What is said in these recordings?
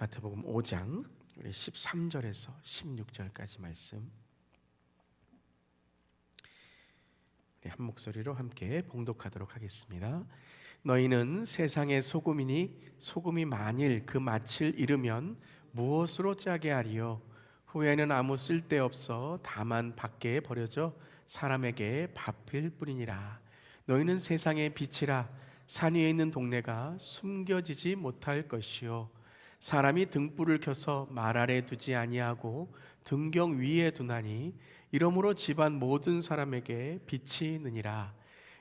마태복음 5장 우리 13절에서 16절까지 말씀 우리 한 목소리로 함께 봉독하도록 하겠습니다. 너희는 세상의 소금이니 소금이 만일 그 맛을 잃으면 무엇으로 짜게 하리요? 후에는 아무 쓸데없어 다만 밖에 버려져 사람에게 밥일 뿐이니라. 너희는 세상의 빛이라. 산 위에 있는 동네가 숨겨지지 못할 것이요 사람이 등불을 켜서 말 아래 두지 아니하고 등경 위에 두나니 이러므로 집안 모든 사람에게 빛이 있느니라.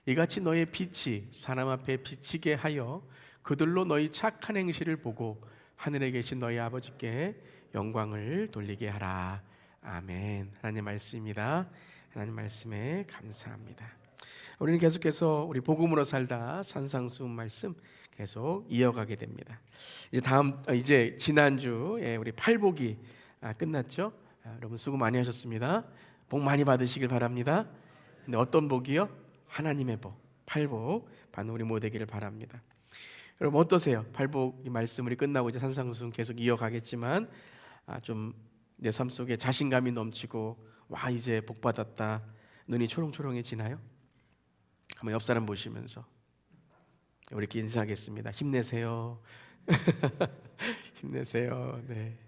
이같이 너의 빛이 사람 앞에 비치게 하여 그들로 너희 착한 행실을 보고 하늘에 계신 너희 아버지께 영광을 돌리게 하라. 아멘. 하나님 말씀입니다. 하나님 말씀에 감사합니다. 우리는 계속해서 우리 복음으로 살다 산상수훈 말씀 계속 이어가게 됩니다. 이제 지난주에 우리 팔복이 끝났죠. 여러분 수고 많이 하셨습니다. 복 많이 받으시길 바랍니다. 근데 어떤 복이요? 하나님의 복, 팔복 받는 우리 모두 되기를 바랍니다. 여러분 어떠세요? 팔복 이 말씀 우리 끝나고 이제 산상수훈 계속 이어가겠지만 좀 내 삶 속에 자신감이 넘치고 와 이제 복 받았다 눈이 초롱초롱해지나요? 한번 옆 사람 보시면서 우리 이렇게 인사하겠습니다. 힘내세요. 힘내세요. 네.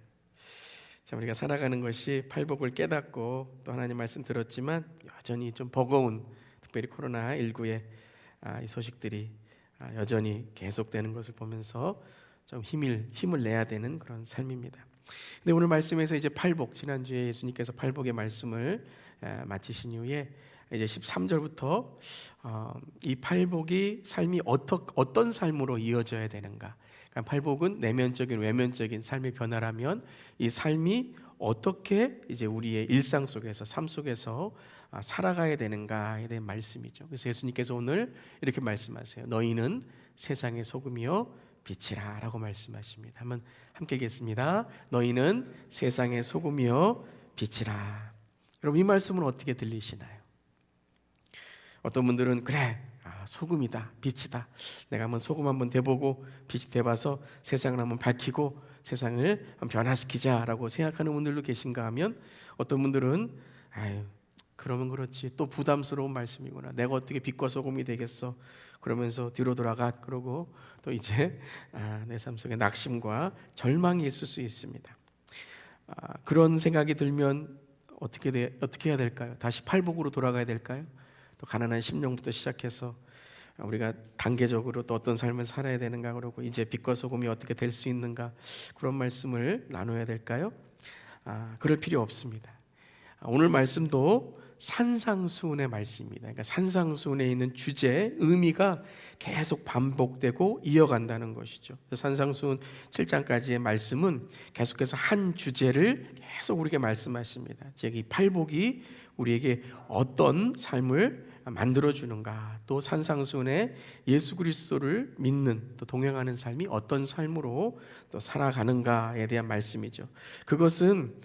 자, 우리가 살아가는 것이 팔복을 깨닫고 또 하나님 말씀 들었지만 여전히 좀 버거운 특별히 코로나19의 이 소식들이 여전히 계속되는 것을 보면서 좀 힘을 내야 되는 그런 삶입니다. 근데 오늘 말씀에서 이제 팔복, 지난주에 예수님께서 팔복의 말씀을 마치신 이후에 이제 13절부터 이 팔복이 삶이 어떤 삶으로 이어져야 되는가. 그러니까 팔복은 내면적인 외면적인 삶의 변화라면 이 삶이 어떻게 이제 우리의 일상 속에서 삶 속에서 살아가야 되는가에 대한 말씀이죠. 그래서 예수님께서 오늘 이렇게 말씀하세요. 너희는 세상의 소금이요 빛이라 라고 말씀하십니다. 한번 함께 읽겠습니다. 너희는 세상의 소금이요 빛이라. 여러분 이 말씀은 어떻게 들리시나요? 어떤 분들은 그래 소금이다 빛이다 내가 한번 소금 한번 대보고 빛이 돼봐서 세상을 한번 밝히고 세상을 한번 변화시키자라고 생각하는 분들도 계신가 하면 어떤 분들은 아유 그러면 그렇지 또 부담스러운 말씀이구나 내가 어떻게 빛과 소금이 되겠어 그러면서 뒤로 돌아가 그러고 또 이제 내 삶 속에 낙심과 절망이 있을 수 있습니다. 그런 생각이 들면 어떻게 해야 될까요? 다시 팔복으로 돌아가야 될까요? 또 가난한 심령부터 시작해서 우리가 단계적으로 또 어떤 삶을 살아야 되는가 그러고 이제 빛과 소금이 어떻게 될 수 있는가 그런 말씀을 나눠야 될까요? 그럴 필요 없습니다. 오늘 말씀도 산상수훈의 말씀입니다. 그러니까 산상수훈에 있는 주제, 의미가 계속 반복되고 이어간다는 것이죠. 산상수훈 7장까지의 말씀은 계속해서 한 주제를 계속 우리에게 말씀하십니다. 즉 이 팔복이 우리에게 어떤 삶을 만들어주는가, 또 산상수훈에 예수 그리스도를 믿는 또 동행하는 삶이 어떤 삶으로 또 살아가는가에 대한 말씀이죠. 그것은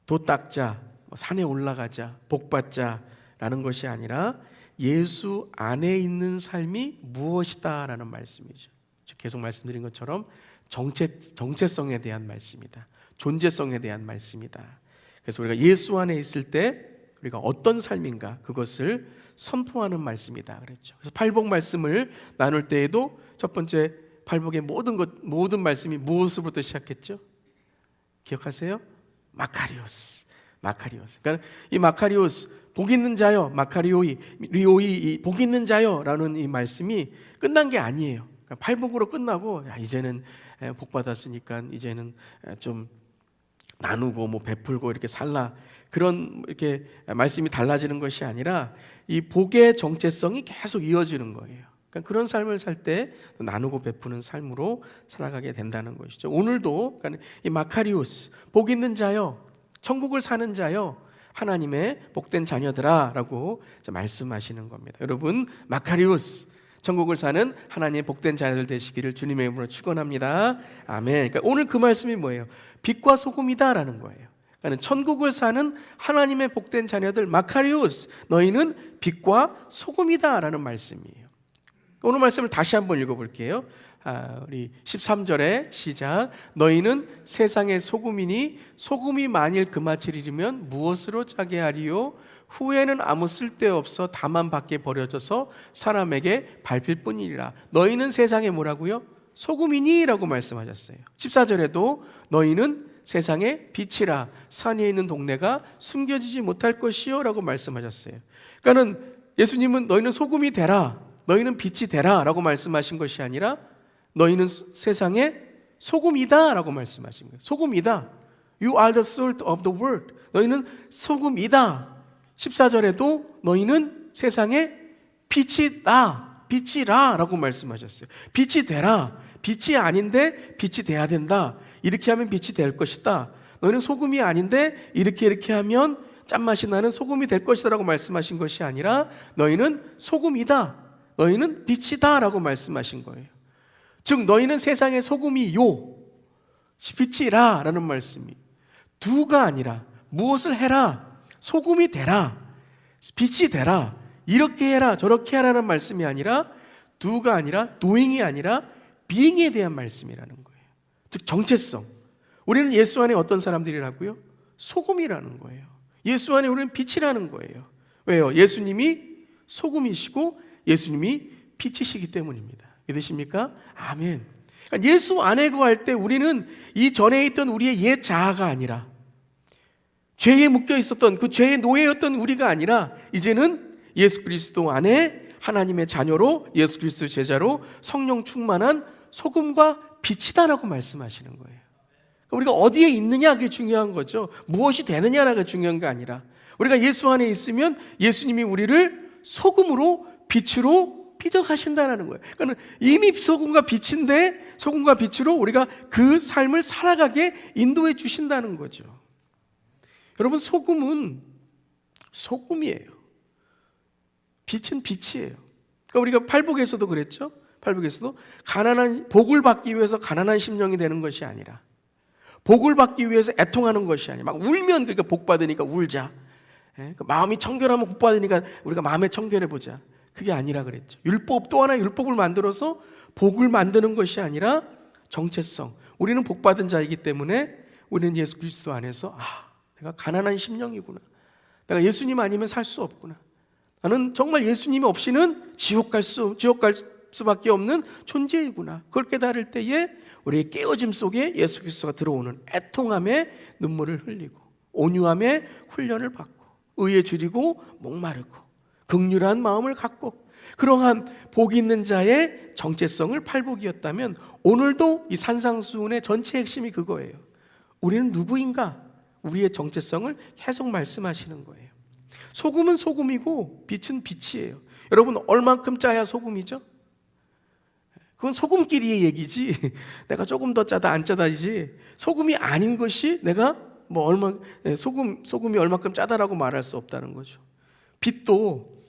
도 닦자, 산에 올라가자, 복 받자라는 것이 아니라 예수 안에 있는 삶이 무엇이다라는 말씀이죠. 계속 말씀드린 것처럼 정체성에 대한 말씀이다. 존재성에 대한 말씀이다. 그래서 우리가 예수 안에 있을 때 우리가 어떤 삶인가 그것을 선포하는 말씀이다 그랬죠. 그래서 팔복 말씀을 나눌 때에도 첫 번째 팔복의 모든 말씀이 무엇으로부터 시작했죠? 기억하세요? 마카리오스. 그러니까 이 마카리오스 복 있는 자요, 마카리오이 리오이 복 있는 자요라는 이 말씀이 끝난 게 아니에요. 그러니까 팔복으로 끝나고 이제는 복 받았으니까 이제는 좀 나누고 뭐 베풀고 이렇게 살라 그런 이렇게 말씀이 달라지는 것이 아니라 이 복의 정체성이 계속 이어지는 거예요. 그러니까 그런 삶을 살 때 나누고 베푸는 삶으로 살아가게 된다는 것이죠. 오늘도 그러니까 이 마카리오스 복 있는 자요, 천국을 사는 자요, 하나님의 복된 자녀들아 라고 말씀하시는 겁니다. 여러분 마카리오스 천국을 사는 하나님의 복된 자녀들 되시기를 주님의 이름으로 축원합니다. 아멘. 그러니까 오늘 그 말씀이 뭐예요? 빛과 소금이다 라는 거예요. 그러니까 천국을 사는 하나님의 복된 자녀들 마카리오스 너희는 빛과 소금이다 라는 말씀이에요. 오늘 말씀을 다시 한번 읽어볼게요. 우리 13절에 시작. 너희는 세상의 소금이니 소금이 만일 그맛을 잃으면 무엇으로 짜게 하리요? 후에는 아무 쓸데없어 다만 밖에 버려져서 사람에게 밟힐 뿐이니라. 너희는 세상에 뭐라고요? 소금이니? 라고 말씀하셨어요. 14절에도 너희는 세상의 빛이라. 산에 있는 동네가 숨겨지지 못할 것이요 라고 말씀하셨어요. 그러니까 예수님은 너희는 소금이 되라, 너희는 빛이 되라 라고 말씀하신 것이 아니라 너희는 세상의 소금이다 라고 말씀하신 거예요. 소금이다. You are the salt of the world. 너희는 소금이다. 14절에도 너희는 세상의 빛이다, 빛이라 라고 말씀하셨어요. 빛이 되라. 빛이 아닌데 빛이 돼야 된다. 이렇게 하면 빛이 될 것이다. 너희는 소금이 아닌데 이렇게 하면 짠맛이 나는 소금이 될 것이다 라고 말씀하신 것이 아니라 너희는 소금이다, 너희는 빛이다 라고 말씀하신 거예요. 즉 너희는 세상의 소금이요 빛이라 라는 말씀이 두가 아니라 무엇을 해라, 소금이 되라, 빛이 되라, 이렇게 해라 저렇게 하라는 말씀이 아니라 두가 아니라 doing이 아니라 being에 대한 말씀이라는 거예요. 즉 정체성. 우리는 예수 안에 어떤 사람들이라고요? 소금이라는 거예요. 예수 안에 우리는 빛이라는 거예요. 왜요? 예수님이 소금이시고 예수님이 빛이시기 때문입니다. 믿으십니까? 아멘. 그러니까 예수 안에 거할 때 우리는 이 전에 있던 우리의 옛 자아가 아니라 죄에 묶여 있었던 그 죄의 노예였던 우리가 아니라 이제는 예수 그리스도 안에 하나님의 자녀로 예수 그리스도 제자로 성령 충만한 소금과 빛이다라고 말씀하시는 거예요. 우리가 어디에 있느냐 그게 중요한 거죠. 무엇이 되느냐가 중요한 게 아니라 우리가 예수 안에 있으면 예수님이 우리를 소금으로 빛으로 피적하신다는 거예요. 그러니까 이미 소금과 빛인데 소금과 빛으로 우리가 그 삶을 살아가게 인도해 주신다는 거죠. 여러분 소금은 소금이에요. 빛은 빛이에요. 그러니까 우리가 팔복에서도 그랬죠. 팔복에서도 가난한 복을 받기 위해서 가난한 심령이 되는 것이 아니라 복을 받기 위해서 애통하는 것이 아니라 막 울면 그러니까 복 받으니까 울자. 마음이 청결하면 복 받으니까 우리가 마음에 청결해 보자. 그게 아니라 그랬죠. 율법 또 하나 율법을 만들어서 복을 만드는 것이 아니라 정체성. 우리는 복 받은 자이기 때문에 우리는 예수 그리스도 안에서 내가 가난한 심령이구나. 내가 예수님 아니면 살 수 없구나. 나는 정말 예수님 없이는 지옥 갈 수밖에 없는 존재이구나. 그걸 깨달을 때에 우리의 깨어짐 속에 예수 그리스도가 들어오는 애통함에 눈물을 흘리고 온유함에 훈련을 받고 의에 줄이고 목마르고 긍휼한 마음을 갖고 그러한 복이 있는 자의 정체성을 팔복이었다면 오늘도 이 산상수훈의 전체 핵심이 그거예요. 우리는 누구인가? 우리의 정체성을 계속 말씀하시는 거예요. 소금은 소금이고 빛은 빛이에요. 여러분 얼만큼 짜야 소금이죠? 그건 소금끼리의 얘기지 내가 조금 더 짜다 안 짜다지 소금이 아닌 것이 내가 소금이 얼만큼 짜다라고 말할 수 없다는 거죠. 빛도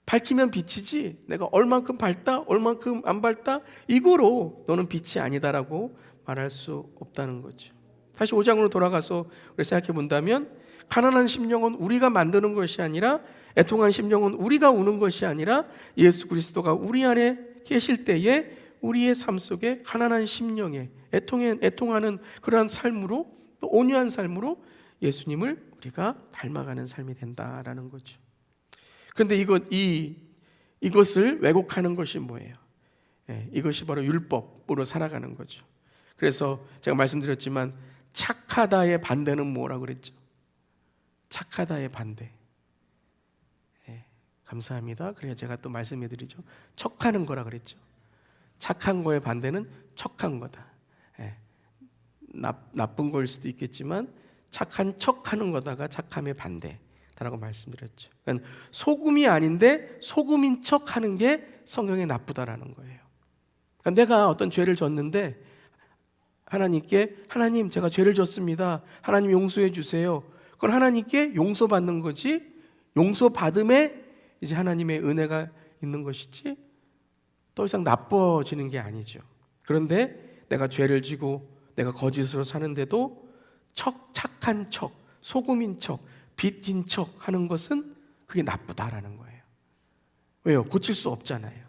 밝히면 빛이지 내가 얼만큼 밝다 얼만큼 안 밝다 이거로 너는 빛이 아니다라고 말할 수 없다는 거죠. 다시 5장으로 돌아가서 우리 생각해 본다면 가난한 심령은 우리가 만드는 것이 아니라 애통한 심령은 우리가 우는 것이 아니라 예수 그리스도가 우리 안에 계실 때에 우리의 삶 속에 가난한 심령에 애통하는 그러한 삶으로 또 온유한 삶으로 예수님을 우리가 닮아가는 삶이 된다라는 거죠. 그런데 이것을 왜곡하는 것이 뭐예요? 이것이 바로 율법으로 살아가는 거죠. 그래서 제가 말씀드렸지만 착하다의 반대는 뭐라고 그랬죠? 착하다의 반대. 감사합니다. 그래야 제가 또 말씀해 드리죠. 척하는 거라 그랬죠. 착한 거의 반대는 척한 거다. 나쁜 거일 수도 있겠지만 착한 척하는 거다가 착함의 반대다라고 말씀드렸죠. 그러니까 소금이 아닌데 소금인 척하는 게 성경에 나쁘다라는 거예요. 그러니까 내가 어떤 죄를 졌는데 하나님께 하나님 제가 죄를 졌습니다. 하나님 용서해 주세요. 그건 하나님께 용서받는 거지 용서받음에 이제 하나님의 은혜가 있는 것이지 더 이상 나빠지는 게 아니죠. 그런데 내가 죄를 지고 내가 거짓으로 사는데도 착한 척, 소금인 척, 빛인 척 하는 것은 그게 나쁘다라는 거예요. 왜요? 고칠 수 없잖아요.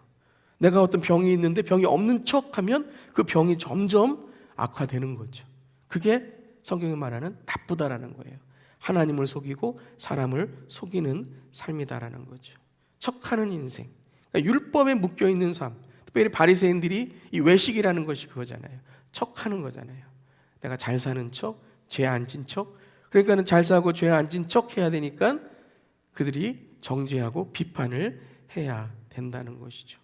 내가 어떤 병이 있는데 병이 없는 척하면 그 병이 점점 악화되는 거죠. 그게 성경이 말하는 나쁘다라는 거예요. 하나님을 속이고 사람을 속이는 삶이다라는 거죠. 척하는 인생, 그러니까 율법에 묶여있는 삶. 특별히 바리새인들이 이 외식이라는 것이 그거잖아요. 척하는 거잖아요. 내가 잘 사는 척, 죄 안 진 척. 그러니까는 잘 사고 죄 안 진 척 해야 되니까 그들이 정죄하고 비판을 해야 된다는 것이죠.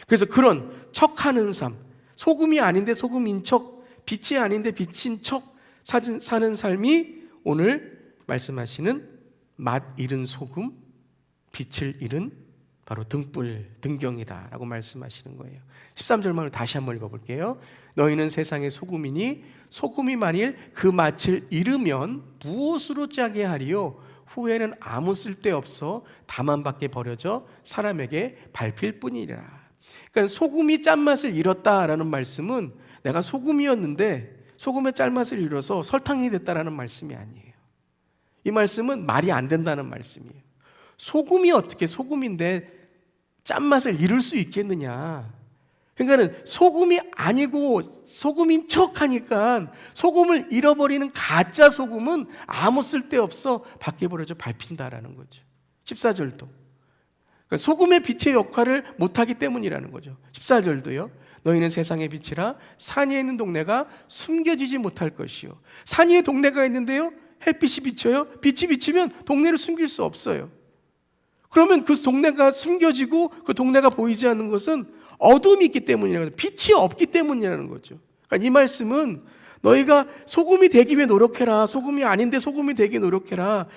그래서 그런 척하는 삶, 소금이 아닌데 소금인 척, 빛이 아닌데 빛인 척 사는 삶이 오늘 말씀하시는 맛 잃은 소금, 빛을 잃은 바로 등불, 등경이다 라고 말씀하시는 거예요. 13절만을 다시 한번 읽어볼게요. 너희는 세상의 소금이니 소금이 만일 그 맛을 잃으면 무엇으로 짜게 하리요? 후에는 아무 쓸데없어 다만 밖에 버려져 사람에게 밟힐 뿐이라. 그러니까 소금이 짠맛을 잃었다라는 말씀은 내가 소금이었는데 소금의 짠맛을 잃어서 설탕이 됐다라는 말씀이 아니에요. 이 말씀은 말이 안 된다는 말씀이에요. 소금이 어떻게 소금인데 짠맛을 잃을 수 있겠느냐. 그러니까는 소금이 아니고 소금인 척 하니까 소금을 잃어버리는 가짜 소금은 아무 쓸데없어 밖에 버려져 밟힌다라는 거죠. 14절도 그러니까 소금의 빛의 역할을 못하기 때문이라는 거죠. 14절도요. 너희는 세상의 빛이라 산 위에 있는 동네가 숨겨지지 못할 것이요. 산 위에 동네가 있는데요, 햇빛이 비쳐요. 빛이 비치면 동네를 숨길 수 없어요. 그러면 그 동네가 숨겨지고 그 동네가 보이지 않는 것은 어둠이 있기 때문이라는 거죠. 빛이 없기 때문이라는 거죠. 그러니까 이 말씀은 너희가 소금이 되기 위해 노력해라, 소금이 아닌데 소금이 되기 노력해라,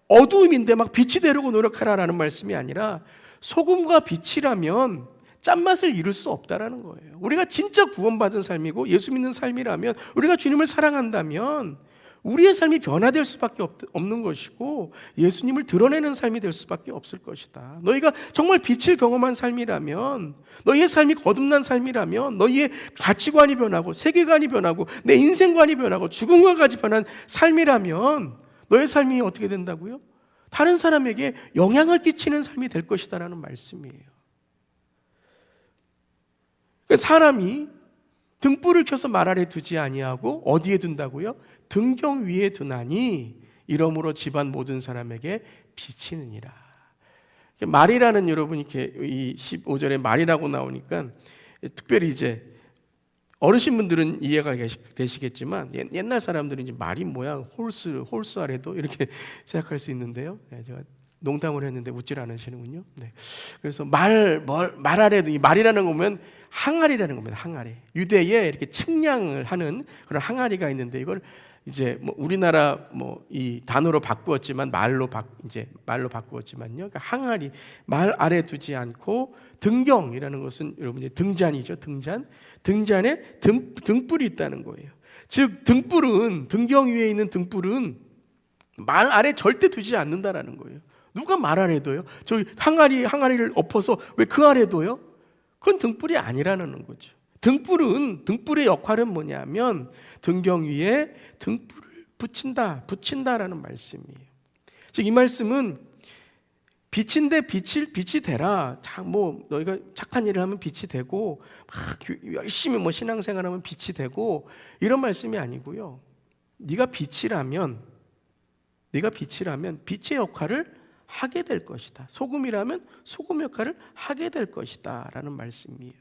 어두움인데 막 빛이 되려고 노력하라 라는 말씀이 아니라 소금과 빛이라면 짠맛을 잃을 수 없다라는 거예요. 우리가 진짜 구원받은 삶이고 예수 믿는 삶이라면, 우리가 주님을 사랑한다면 우리의 삶이 변화될 수밖에 없는 것이고 예수님을 드러내는 삶이 될 수밖에 없을 것이다. 너희가 정말 빛을 경험한 삶이라면, 너희의 삶이 거듭난 삶이라면, 너희의 가치관이 변하고 세계관이 변하고 내 인생관이 변하고 죽음과까지 변한 삶이라면 너의 삶이 어떻게 된다고요? 다른 사람에게 영향을 끼치는 삶이 될 것이다라는 말씀이에요. 사람이 등불을 켜서 말 아래 두지 아니하고 어디에 둔다고요? 등경 위에 두나니 이러므로 집안 모든 사람에게 비치느니라. 말이라는, 여러분 이렇게 이 15절에 말이라고 나오니까 특별히 이제 어르신분들은 이해가 되시겠지만 옛날 사람들은 이제 말이 뭐야, 홀수 아래도 이렇게 생각할 수 있는데요. 제가 농담을 했는데 웃질 않으시는군요. 네. 그래서 말 아래도, 이 말이라는 거 보면 항아리라는 겁니다. 항아리. 유대에 이렇게 측량을 하는 그런 항아리가 있는데 이걸 이제 뭐 우리나라 뭐 이 단어로 바꾸었지만 말로 바꾸었지만요. 그러니까 항아리, 말 아래 두지 않고 등경이라는 것은 여러분 이제 등잔이죠. 등잔에 등불이 있다는 거예요. 즉 등불은, 등경 위에 있는 등불은 말 아래 절대 두지 않는다라는 거예요. 누가 말 아래 둬요? 저 항아리를 엎어서 왜 그 아래 둬요? 그건 등불이 아니라는 거죠. 등불의 역할은 뭐냐면 등경 위에 등불을 붙인다라는 말씀이에요. 즉 이 말씀은 빛인데 빛이 되라. 뭐 너희가 착한 일을 하면 빛이 되고 막 열심히 뭐 신앙생활하면 빛이 되고 이런 말씀이 아니고요. 네가 빛이라면 빛의 역할을 하게 될 것이다. 소금이라면 소금 역할을 하게 될 것이다 라는 말씀이에요.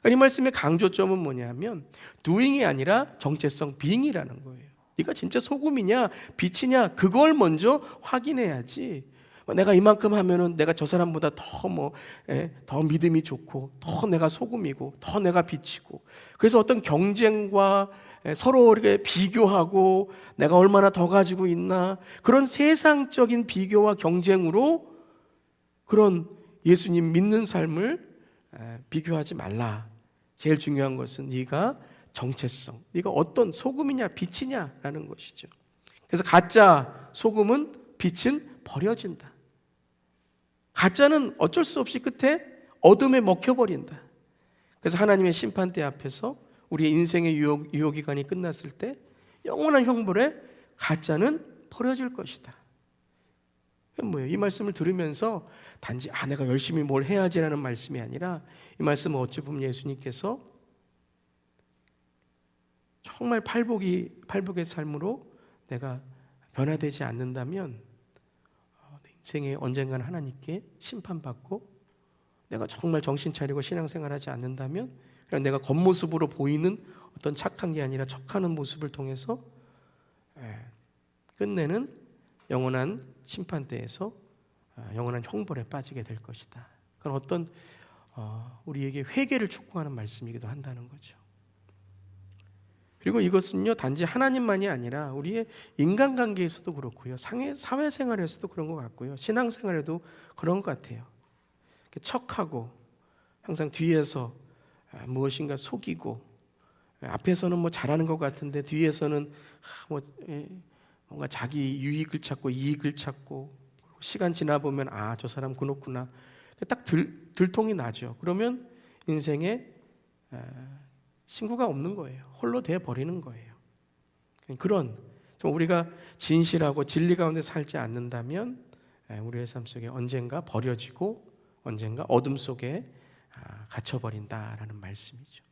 이 말씀의 강조점은 뭐냐면 doing이 아니라 정체성 being이라는 거예요. 네가 진짜 소금이냐 빛이냐 그걸 먼저 확인해야지. 내가 이만큼 하면은 내가 저 사람보다 더 믿음이 좋고 더 내가 소금이고 더 내가 빛이고, 그래서 어떤 경쟁과 서로 이렇게 비교하고 내가 얼마나 더 가지고 있나, 그런 세상적인 비교와 경쟁으로 그런 예수님 믿는 삶을 비교하지 말라. 제일 중요한 것은 네가 정체성, 네가 어떤 소금이냐 빛이냐라는 것이죠. 그래서 가짜 소금은, 빛은 버려진다. 가짜는 어쩔 수 없이 끝에 어둠에 먹혀버린다. 그래서 하나님의 심판대 앞에서 우리의 인생의 유효기간이 끝났을 때 영원한 형벌에 가짜는 버려질 것이다. 뭐예요? 이 말씀을 들으면서 단지 내가 열심히 뭘 해야지라는 말씀이 아니라, 이 말씀은 어찌 보면 예수님께서 정말 팔복의 삶으로 내가 변화되지 않는다면 내 인생에 언젠가는 하나님께 심판받고, 내가 정말 정신 차리고 신앙생활하지 않는다면 그냥 내가 겉모습으로 보이는 어떤 착한 게 아니라 척하는 모습을 통해서 끝내는 영원한 심판대에서 영원한 형벌에 빠지게 될 것이다. 그건 어떤 우리에게 회개를 촉구하는 말씀이기도 한다는 거죠. 그리고 이것은요, 단지 하나님만이 아니라 우리의 인간관계에서도 그렇고요, 사회생활에서도 그런 것 같고요, 신앙생활에도 그런 것 같아요. 척하고 항상 뒤에서 무엇인가 속이고, 앞에서는 뭐 잘하는 것 같은데 뒤에서는 뭔가 자기 유익을 찾고 이익을 찾고, 시간 지나 보면 저 사람 그렇구나, 딱 들통이 나죠. 그러면 인생에 친구가 없는 거예요. 홀로 돼 버리는 거예요. 그런 좀 우리가 진실하고 진리 가운데 살지 않는다면 우리의 삶 속에 언젠가 버려지고 언젠가 어둠 속에 갇혀버린다라는 말씀이죠.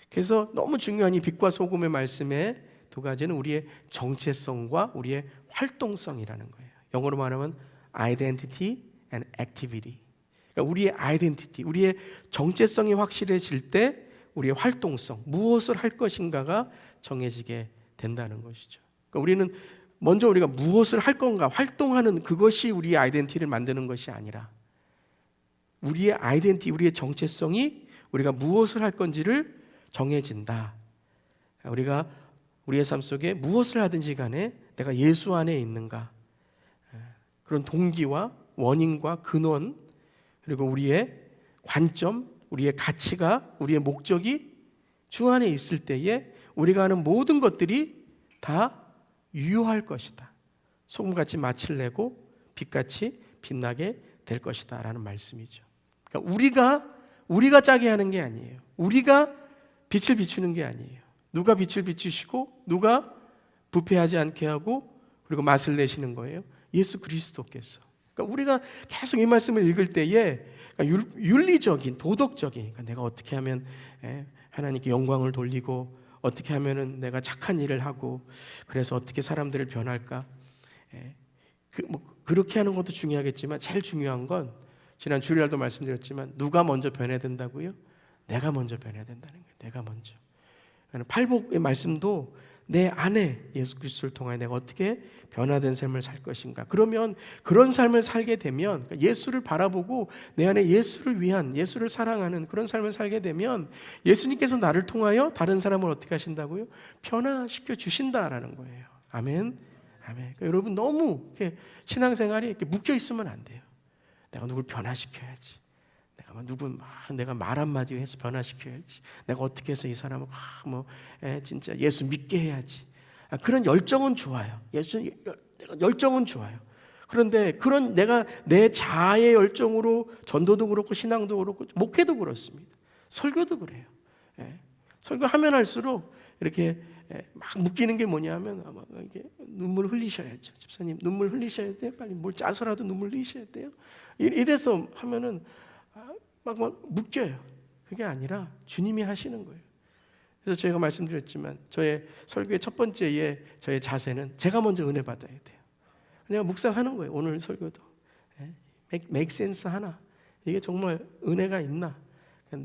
그래서 너무 중요한 이 빛과 소금의 말씀의 두 가지는 우리의 정체성과 우리의 활동성이라는 거예요. 영어로 말하면 identity and activity. 그러니까 우리의 identity, 우리의 정체성이 확실해질 때 우리의 활동성, 무엇을 할 것인가가 정해지게 된다는 것이죠. 그러니까 우리는 먼저 우리가 무엇을 할 건가, 활동하는 그것이 우리의 아이덴티티를 만드는 것이 아니라, 우리의 아이덴티티, 우리의 정체성이 우리가 무엇을 할 건지를 정해진다. 우리가 우리의 삶 속에 무엇을 하든지 간에 내가 예수 안에 있는가, 그런 동기와 원인과 근원, 그리고 우리의 관점, 우리의 가치가, 우리의 목적이 주 안에 있을 때에 우리가 하는 모든 것들이 다 유효할 것이다. 소금같이 맛을 내고 빛같이 빛나게 될 것이다 라는 말씀이죠. 그러니까 우리가 짜게 하는 게 아니에요. 우리가 빛을 비추는 게 아니에요. 누가 빛을 비추시고 누가 부패하지 않게 하고 그리고 맛을 내시는 거예요? 예수 그리스도께서. 그러니까 우리가 계속 이 말씀을 읽을 때에 윤리적인, 도덕적인, 그러니까 내가 어떻게 하면 하나님께 영광을 돌리고, 어떻게 하면은 내가 착한 일을 하고, 그래서 어떻게 사람들을 변할까, 그렇게 하는 것도 중요하겠지만 제일 중요한 건, 지난 주일날도 말씀드렸지만, 누가 먼저 변해야 된다고요? 내가 먼저 변해야 된다는 거예요. 내가 먼저. 팔복의 말씀도 내 안에 예수 그리스도를 통하여 내가 어떻게 변화된 삶을 살 것인가. 그러면 그런 삶을 살게 되면, 예수를 바라보고 내 안에 예수를 위한, 예수를 사랑하는 그런 삶을 살게 되면 예수님께서 나를 통하여 다른 사람을 어떻게 하신다고요? 변화시켜 주신다라는 거예요. 아멘. 아멘. 그러니까 여러분 너무 이렇게 신앙생활이 이렇게 묶여 있으면 안 돼요. 내가 누굴 변화시켜야지. 내가 말 한마디 해서 변화시켜야지. 내가 어떻게 해서 이 사람을 진짜 예수 믿게 해야지. 그런 열정은 좋아요. 열정은 좋아요. 그런데 그런 내가 내 자아의 열정으로 전도도 그렇고 신앙도 그렇고 목회도 그렇습니다. 설교도 그래요. 설교하면 할수록 이렇게 막 묶이는 게 뭐냐면 이게 눈물 흘리셔야죠. 집사님 눈물 흘리셔야 돼요. 빨리 뭘 짜서라도 눈물 흘리셔야 돼요. 이래서 하면은 막 묶여요. 그게 아니라 주님이 하시는 거예요. 그래서 제가 말씀드렸지만 저의 설교의 첫 번째의 저의 자세는 제가 먼저 은혜 받아야 돼요. 내가 묵상하는 거예요. 오늘 설교도 make sense 하나, 이게 정말 은혜가 있나.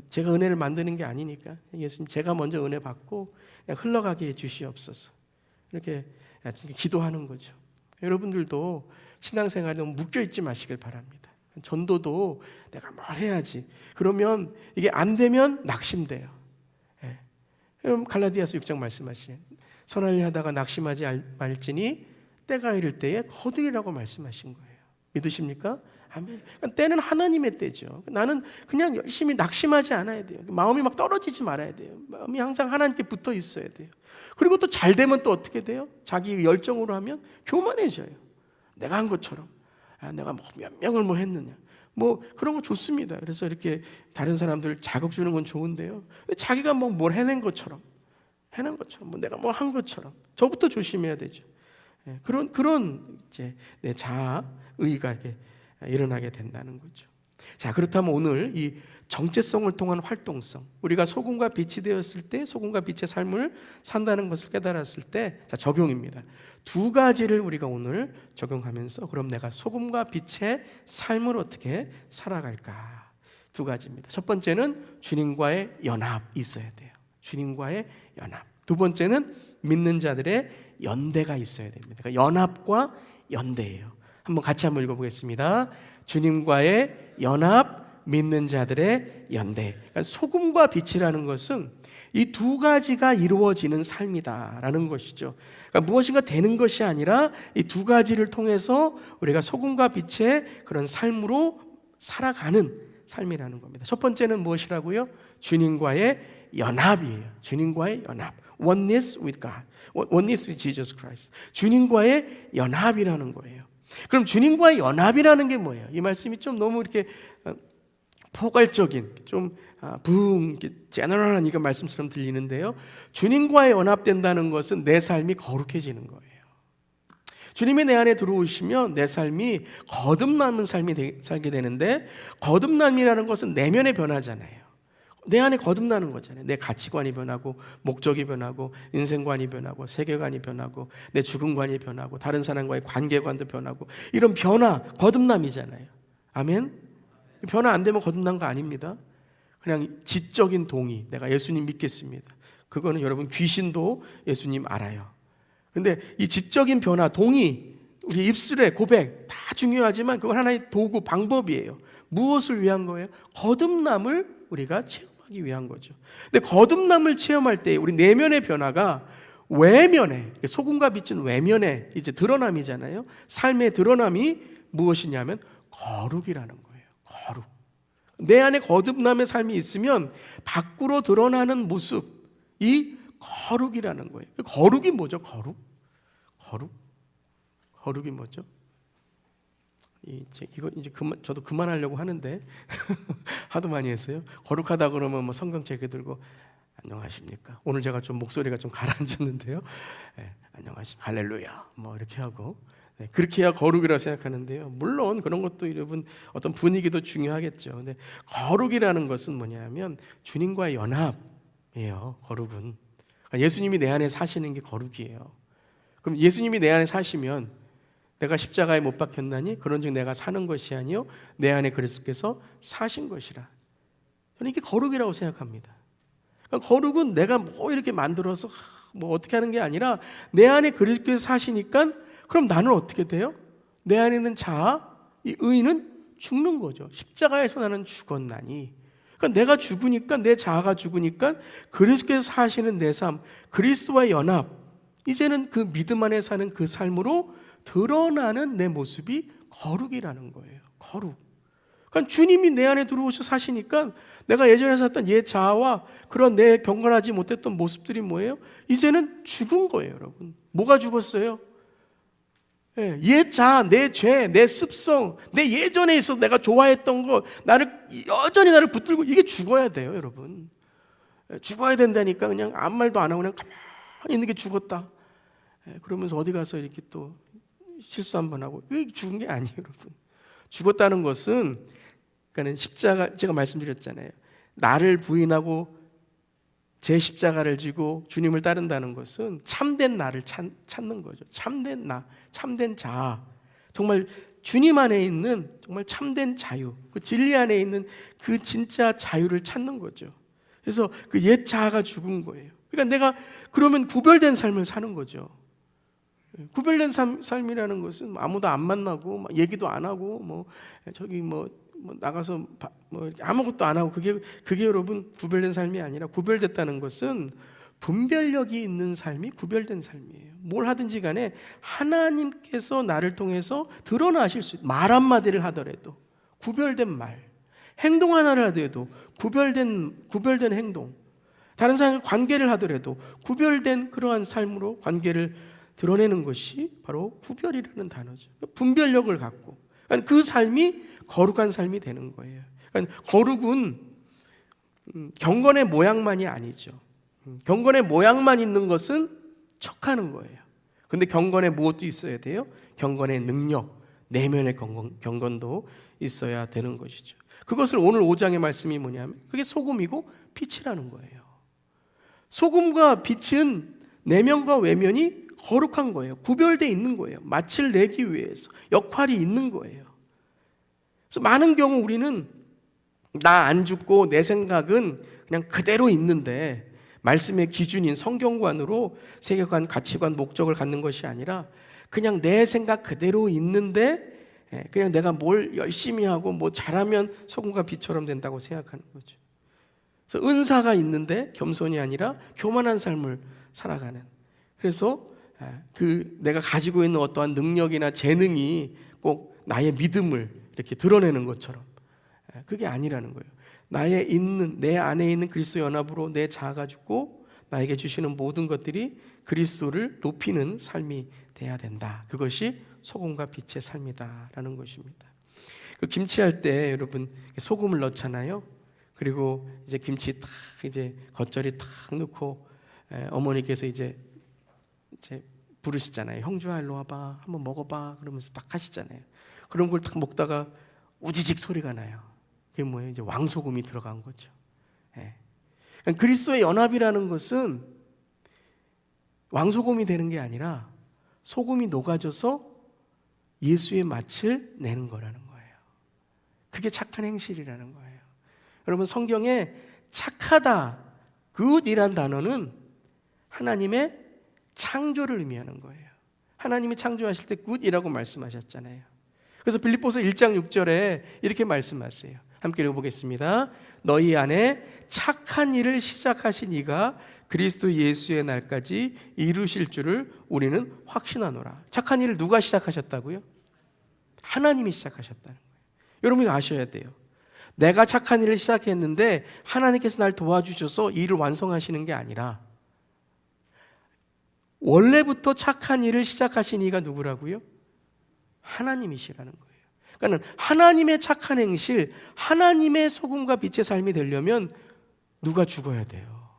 제가 은혜를 만드는 게 아니니까 예수님 제가 먼저 은혜 받고 그냥 흘러가게 해주시옵소서, 이렇게 기도하는 거죠. 여러분들도 신앙생활에 너무 묶여있지 마시길 바랍니다. 전도도 내가 뭘 해야지, 그러면 이게 안 되면 낙심돼요. 그럼 갈라디아서 6장 말씀하시는 선한 일 하다가 낙심하지 말지니 때가 이를 때에 거두리라고 말씀하신 거예요. 믿으십니까? 아멘. 때는 하나님의 때죠. 나는 그냥 열심히 낙심하지 않아야 돼요. 마음이 막 떨어지지 말아야 돼요. 마음이 항상 하나님께 붙어 있어야 돼요. 그리고 또 잘 되면 또 어떻게 돼요? 자기 열정으로 하면 교만해져요. 내가 한 것처럼, 내가 몇 명을 했느냐, 그런 거 좋습니다. 그래서 이렇게 다른 사람들 자극 주는 건 좋은데요, 자기가 뭘 해낸 것처럼 내가 한 것처럼, 저부터 조심해야 되죠. 그런 이제 내 자아의가 이렇게 일어나게 된다는 거죠. 자, 그렇다면 오늘 이 정체성을 통한 활동성, 우리가 소금과 빛이 되었을 때 소금과 빛의 삶을 산다는 것을 깨달았을 때, 자, 적용입니다. 두 가지를 우리가 오늘 적용하면서 그럼 내가 소금과 빛의 삶을 어떻게 살아갈까? 두 가지입니다. 첫 번째는 주님과의 연합이 있어야 돼요. 주님과의 연합. 두 번째는 믿는 자들의 연대가 있어야 됩니다. 그러니까 연합과 연대예요. 같이 읽어보겠습니다. 주님과의 연합, 믿는 자들의 연대. 그러니까 소금과 빛이라는 것은 이 두 가지가 이루어지는 삶이다라는 것이죠. 그러니까 무엇인가 되는 것이 아니라 이 두 가지를 통해서 우리가 소금과 빛의 그런 삶으로 살아가는 삶이라는 겁니다. 첫 번째는 무엇이라고요? 주님과의 연합이에요. 주님과의 연합. Oneness with God. Oneness with Jesus Christ. 주님과의 연합이라는 거예요. 그럼 주님과의 연합이라는 게 뭐예요? 이 말씀이 좀 너무 이렇게 포괄적인, 좀 제너럴한 이거 말씀처럼 들리는데요. 주님과의 연합된다는 것은 내 삶이 거룩해지는 거예요. 주님이 내 안에 들어오시면 내 삶이 거듭남은 삶이 살게 되는데, 거듭남이라는 것은 내면의 변화잖아요. 내 안에 거듭나는 거잖아요. 내 가치관이 변하고, 목적이 변하고, 인생관이 변하고, 세계관이 변하고, 내 죽음관이 변하고, 다른 사람과의 관계관도 변하고, 이런 변화, 거듭남이잖아요. 아멘? 변화 안 되면 거듭난 거 아닙니다. 그냥 지적인 동의, 내가 예수님 믿겠습니다. 그거는 여러분 귀신도 예수님 알아요. 근데 이 지적인 변화, 동의, 우리 입술의 고백 다 중요하지만 그건 하나의 도구, 방법이에요. 무엇을 위한 거예요? 거듭남을 우리가 체험하기 위한 거죠. 근데 거듭남을 체험할 때 우리 내면의 변화가 외면에, 소금과 빛은 외면에 이제 드러남이잖아요. 삶의 드러남이 무엇이냐면 거룩이라는 거예요. 거룩. 내 안에 거듭남의 삶이 있으면 밖으로 드러나는 모습이 거룩이라는 거예요. 거룩이 뭐죠? 거룩이 뭐죠? 이거 이제 저도 그만하려고 하는데 하도 많이 했어요. 거룩하다 그러면 뭐 성경책 들고 안녕하십니까? 오늘 제가 좀 목소리가 좀 가라앉았는데요. 네, 안녕하십니까? 할렐루야. 뭐 이렇게 하고. 네, 그렇게 해야 거룩이라고 생각하는데요. 물론 그런 것도 여러분 어떤 분위기도 중요하겠죠. 근데 거룩이라는 것은 뭐냐면 주님과의 연합이에요. 거룩은. 그러니까 예수님이 내 안에 사시는 게 거룩이에요. 그럼 예수님이 내 안에 사시면 내가 십자가에 못 박혔나니 그런즉 내가 사는 것이 아니요 내 안에 그리스도께서 사신 것이라. 저는 이게 거룩이라고 생각합니다. 그러니까 거룩은 내가 뭐 이렇게 만들어서 뭐 어떻게 하는 게 아니라 내 안에 그리스도께서 사시니까 그럼 나는 어떻게 돼요? 내 안에 있는 자아, 이 의는 죽는 거죠. 십자가에서 나는 죽었나니. 그러니까 내가 죽으니까, 내 자아가 죽으니까 그리스도께서 사시는 내 삶, 그리스도와의 연합, 이제는 그 믿음 안에 사는 그 삶으로 드러나는 내 모습이 거룩이라는 거예요. 거룩. 그러니까 주님이 내 안에 들어오셔 사시니까 내가 예전에 살았던 옛 자아와 그런 내 경건하지 못했던 모습들이 뭐예요? 이제는 죽은 거예요, 여러분. 뭐가 죽었어요? 옛 자아, 내 죄, 내 습성, 내 예전에 있어서 내가 좋아했던 거, 여전히 나를 붙들고, 이게 죽어야 돼요, 여러분. 죽어야 된다니까 그냥 아무 말도 안 하고 그냥 가만히 있는 게 죽었다. 그러면서 어디 가서 이렇게 또 실수 한번 하고, 이게 죽은 게 아니에요, 여러분. 죽었다는 것은, 그러니까는 십자가, 제가 말씀드렸잖아요. 나를 부인하고 제 십자가를 지고 주님을 따른다는 것은 참된 나를 찾는 거죠. 참된 나, 참된 자아. 정말 주님 안에 있는 정말 참된 자유, 그 진리 안에 있는 그 진짜 자유를 찾는 거죠. 그래서 그 옛 자아가 죽은 거예요. 그러니까 내가 그러면 구별된 삶을 사는 거죠. 구별된 삶이라는 것은 아무도 안 만나고 얘기도 안 하고 저기 나가서 아무것도 안 하고 그게 여러분 구별된 삶이 아니라, 구별됐다는 것은 분별력이 있는 삶이 구별된 삶이에요. 뭘 하든지 간에 하나님께서 나를 통해서 드러나실 수 있는, 말 한마디를 하더라도 구별된 말, 행동 하나를 하더라도 구별된 행동, 다른 사람과 관계를 하더라도 구별된 그러한 삶으로 관계를 드러내는 것이 바로 구별이라는 단어죠. 분별력을 갖고 그 삶이 거룩한 삶이 되는 거예요. 그러니까 거룩은 경건의 모양만이 아니죠. 경건의 모양만 있는 것은 척하는 거예요. 근데 경건에 무엇도 있어야 돼요? 경건의 능력, 내면의 경건도 있어야 되는 것이죠. 그것을 오늘 5장의 말씀이 뭐냐면 그게 소금이고 빛이라는 거예요. 소금과 빛은 내면과 외면이 거룩한 거예요. 구별되어 있는 거예요. 맛을 내기 위해서 역할이 있는 거예요. 그래서 많은 경우 우리는 나 안 죽고 내 생각은 그냥 그대로 있는데 말씀의 기준인 성경관으로 세계관, 가치관, 목적을 갖는 것이 아니라 그냥 내 생각 그대로 있는데 그냥 내가 뭘 열심히 하고 뭐 잘하면 소금과 빛처럼 된다고 생각하는 거죠. 그래서 은사가 있는데 겸손이 아니라 교만한 삶을 살아가는. 그래서 그 내가 가지고 있는 어떠한 능력이나 재능이 꼭 나의 믿음을 이렇게 드러내는 것처럼 그게 아니라는 거예요. 내 안에 있는 그리스도 연합으로 내 자아가 죽고 나에게 주시는 모든 것들이 그리스도를 높이는 삶이 돼야 된다. 그것이 소금과 빛의 삶이다라는 것입니다. 그 김치할 때 여러분 소금을 넣잖아요. 그리고 이제 김치 탁 이제 겉절이 탁 넣고 어머니께서 이제 부르시잖아요. 형주야 일로 와봐, 한번 먹어봐 그러면서 딱 하시잖아요. 그런 걸 딱 먹다가 우지직 소리가 나요. 그게 뭐예요? 이제 왕소금이 들어간 거죠. 그러니까 그리스도의 연합이라는 것은 왕소금이 되는 게 아니라 소금이 녹아져서 예수의 맛을 내는 거라는 거예요. 그게 착한 행실이라는 거예요. 여러분 성경에 착하다, good이란 단어는 하나님의 창조를 의미하는 거예요. 하나님이 창조하실 때 good이라고 말씀하셨잖아요. 그래서 빌립보서 1장 6절에 이렇게 말씀하세요. 함께 읽어보겠습니다. 너희 안에 착한 일을 시작하신 이가 그리스도 예수의 날까지 이루실 줄을 우리는 확신하노라. 착한 일을 누가 시작하셨다고요? 하나님이 시작하셨다는 거예요. 여러분이 아셔야 돼요. 내가 착한 일을 시작했는데 하나님께서 날 도와주셔서 일을 완성하시는 게 아니라 원래부터 착한 일을 시작하신 이가 누구라고요? 하나님이시라는 거예요. 그러니까 하나님의 착한 행실, 하나님의 소금과 빛의 삶이 되려면 누가 죽어야 돼요?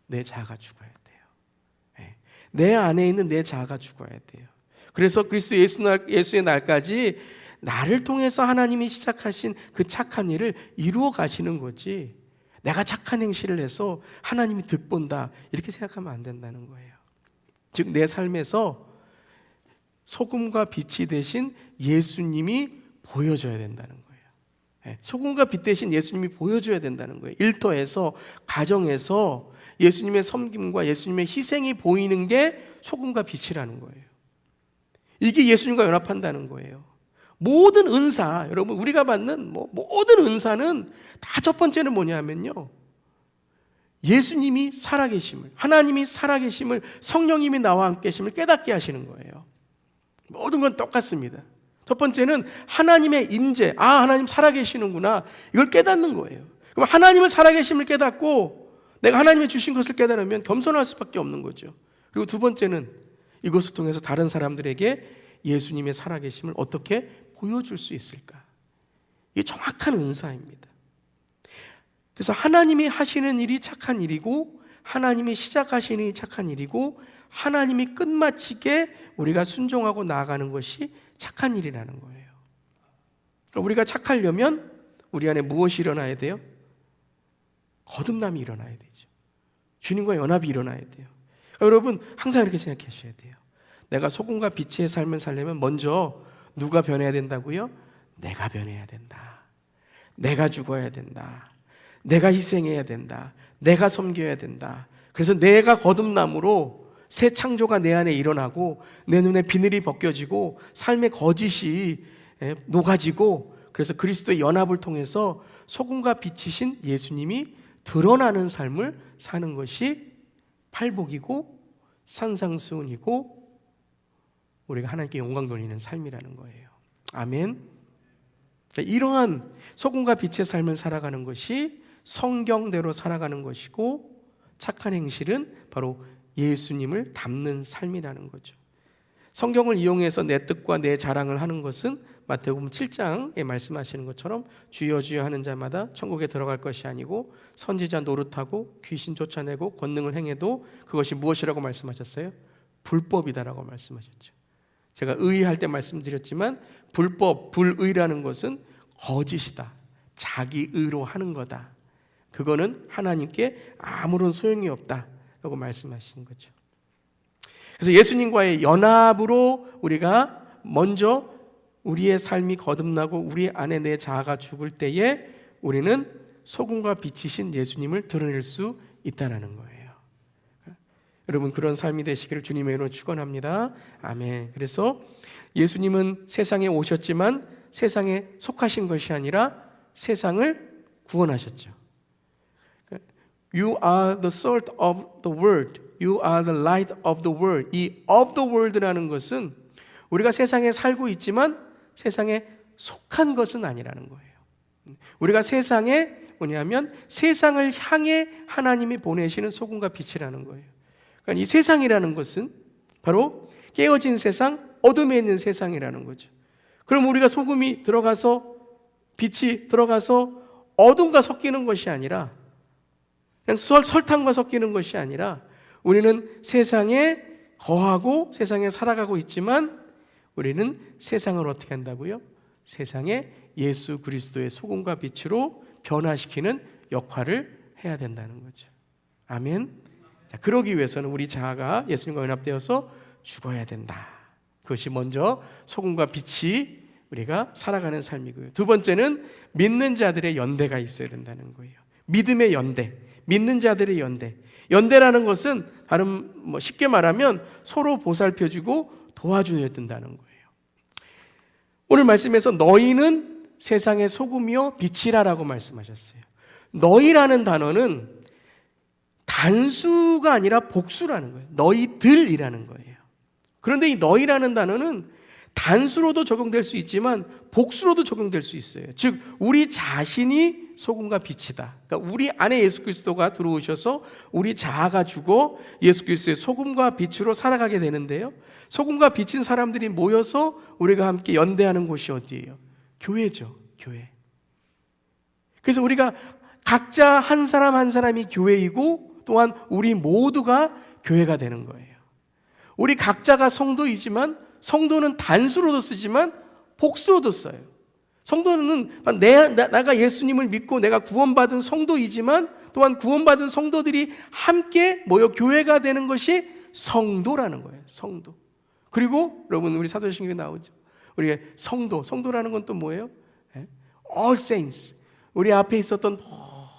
내 자아가 죽어야 돼요. 내 안에 있는 내 자아가 죽어야 돼요. 그래서 그리스도 예수의 날까지 나를 통해서 하나님이 시작하신 그 착한 일을 이루어 가시는 거지, 내가 착한 행실을 해서 하나님이 득본다 이렇게 생각하면 안 된다는 거예요. 즉 내 삶에서 소금과 빛이 되신 예수님이 보여줘야 된다는 거예요. 소금과 빛 대신 예수님이 보여줘야 된다는 거예요. 일터에서, 가정에서 예수님의 섬김과 예수님의 희생이 보이는 게 소금과 빛이라는 거예요. 이게 예수님과 연합한다는 거예요. 모든 은사, 여러분 우리가 받는 모든 은사는 다 첫 번째는 뭐냐면요, 예수님이 살아계심을, 하나님이 살아계심을, 성령님이 나와 함께 계심을 깨닫게 하시는 거예요. 모든 건 똑같습니다. 첫 번째는 하나님의 임재, 하나님 살아계시는구나, 이걸 깨닫는 거예요. 그럼 하나님을 살아계심을 깨닫고 내가 하나님의 주신 것을 깨달으면 겸손할 수밖에 없는 거죠. 그리고 두 번째는 이것을 통해서 다른 사람들에게 예수님의 살아계심을 어떻게 보여줄 수 있을까? 이게 정확한 은사입니다. 그래서 하나님이 하시는 일이 착한 일이고, 하나님이 시작하시는 일이 착한 일이고, 하나님이 끝마치게 우리가 순종하고 나아가는 것이 착한 일이라는 거예요. 그러니까 우리가 착하려면 우리 안에 무엇이 일어나야 돼요? 거듭남이 일어나야 되죠. 주님과 연합이 일어나야 돼요. 그러니까 여러분 항상 이렇게 생각하셔야 돼요. 내가 소금과 빛의 삶을 살려면 먼저 누가 변해야 된다고요? 내가 변해야 된다. 내가 죽어야 된다. 내가 희생해야 된다. 내가 섬겨야 된다. 그래서 내가 거듭남으로 새 창조가 내 안에 일어나고 내 눈에 비늘이 벗겨지고 삶의 거짓이 녹아지고, 그래서 그리스도의 연합을 통해서 소금과 빛이신 예수님이 드러나는 삶을 사는 것이 팔복이고 산상수훈이고 우리가 하나님께 영광 돌리는 삶이라는 거예요. 아멘. 이러한 소금과 빛의 삶을 살아가는 것이 성경대로 살아가는 것이고, 착한 행실은 바로 예수님을 닮는 삶이라는 거죠. 성경을 이용해서 내 뜻과 내 자랑을 하는 것은 마태복음 7장에 말씀하시는 것처럼 주여 주여 하는 자마다 천국에 들어갈 것이 아니고, 선지자 노릇하고 귀신 쫓아내고 권능을 행해도 그것이 무엇이라고 말씀하셨어요? 불법이다라고 말씀하셨죠. 제가 의할 때 말씀드렸지만 불법, 불의라는 것은 거짓이다. 자기 의로 하는 거다. 그거는 하나님께 아무런 소용이 없다라고 말씀하시는 거죠. 그래서 예수님과의 연합으로 우리가 먼저 우리의 삶이 거듭나고 우리 안에 내 자아가 죽을 때에 우리는 소금과 빛이신 예수님을 드러낼 수 있다는 거예요. 여러분, 그런 삶이 되시기를 주님의 이름으로 축원합니다. 아멘. 그래서 예수님은 세상에 오셨지만 세상에 속하신 것이 아니라 세상을 구원하셨죠. You are the salt of the world. You are the light of the world. 이 of the world라는 것은 우리가 세상에 살고 있지만 세상에 속한 것은 아니라는 거예요. 우리가 세상에 뭐냐면 세상을 향해 하나님이 보내시는 소금과 빛이라는 거예요. 그러니까 이 세상이라는 것은 바로 깨어진 세상, 어둠에 있는 세상이라는 거죠. 그럼 우리가 소금이 들어가서 빛이 들어가서 어둠과 섞이는 것이 아니라 그냥 설탕과 섞이는 것이 아니라 우리는 세상에 거하고 세상에 살아가고 있지만 우리는 세상을 어떻게 한다고요? 세상에 예수 그리스도의 소금과 빛으로 변화시키는 역할을 해야 된다는 거죠. 아멘. 자, 그러기 위해서는 우리 자아가 예수님과 연합되어서 죽어야 된다. 그것이 먼저 소금과 빛이 우리가 살아가는 삶이고요. 두 번째는 믿는 자들의 연대가 있어야 된다는 거예요. 믿음의 연대, 믿는 자들의 연대. 연대라는 것은 다른 쉽게 말하면 서로 보살펴주고 도와줘야 된다는 거예요. 오늘 말씀에서 너희는 세상의 소금이요 빛이라라고 말씀하셨어요. 너희라는 단어는 단수가 아니라 복수라는 거예요. 너희들이라는 거예요. 그런데 이 너희라는 단어는 단수로도 적용될 수 있지만 복수로도 적용될 수 있어요. 즉 우리 자신이 소금과 빛이다. 그러니까 우리 안에 예수 그리스도가 들어오셔서 우리 자아가 죽어 예수 그리스도의 소금과 빛으로 살아가게 되는데요. 소금과 빛인 사람들이 모여서 우리가 함께 연대하는 곳이 어디예요? 교회죠. 교회. 그래서 우리가 각자 한 사람 한 사람이 교회이고 또한 우리 모두가 교회가 되는 거예요. 우리 각자가 성도이지만 성도는 단수로도 쓰지만 복수로도 써요. 성도는 내가 예수님을 믿고 내가 구원받은 성도이지만 또한 구원받은 성도들이 함께 모여 교회가 되는 것이 성도라는 거예요. 성도. 그리고 여러분 우리 사도신경에 나오죠. 우리가 성도라는 건 또 뭐예요? All saints. 우리 앞에 있었던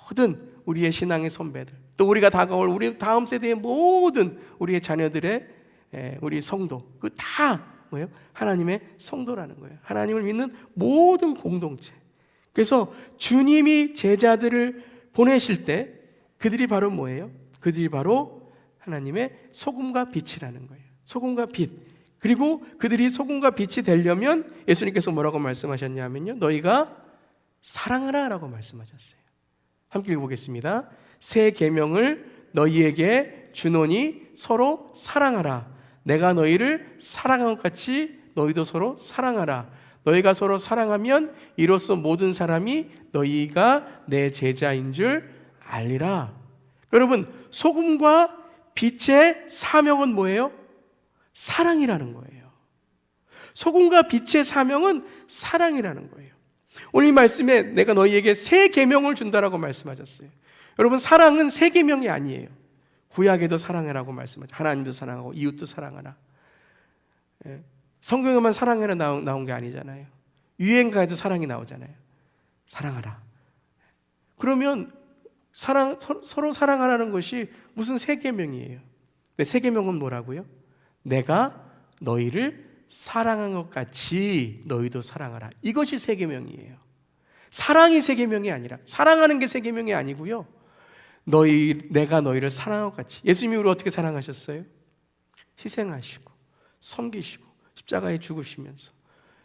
모든 우리의 신앙의 선배들, 또 우리가 다가올 우리 다음 세대의 모든 우리의 자녀들의 우리 성도, 그 다 뭐예요? 하나님의 성도라는 거예요. 하나님을 믿는 모든 공동체. 그래서 주님이 제자들을 보내실 때 그들이 바로 뭐예요? 그들이 바로 하나님의 소금과 빛이라는 거예요. 소금과 빛. 그리고 그들이 소금과 빛이 되려면 예수님께서 뭐라고 말씀하셨냐면요, 너희가 사랑하라 라고 말씀하셨어요. 함께 읽어보겠습니다. 새 계명을 너희에게 주노니 서로 사랑하라. 내가 너희를 사랑한 것 같이 너희도 서로 사랑하라. 너희가 서로 사랑하면 이로써 모든 사람이 너희가 내 제자인 줄 알리라. 여러분, 소금과 빛의 사명은 뭐예요? 사랑이라는 거예요. 소금과 빛의 사명은 사랑이라는 거예요. 오늘 이 말씀에 내가 너희에게 새 계명을 준다라고 말씀하셨어요. 여러분, 사랑은 새 계명이 아니에요. 구약에도 사랑해라고 말씀하죠. 하나님도 사랑하고 이웃도 사랑하라. 성경에만 사랑해라 나온 게 아니잖아요. 유행가에도 사랑이 나오잖아요. 사랑하라. 그러면 서로 사랑하라는 것이 무슨 새 계명이에요? 새 계명은 뭐라고요? 내가 너희를 사랑한 것 같이 너희도 사랑하라. 이것이 새 계명이에요. 사랑이 새 계명이 아니라, 사랑하는 게 새 계명이 아니고요. 내가 너희를 사랑한 것 같이. 예수님이 우리를 어떻게 사랑하셨어요? 희생하시고 섬기시고 십자가에 죽으시면서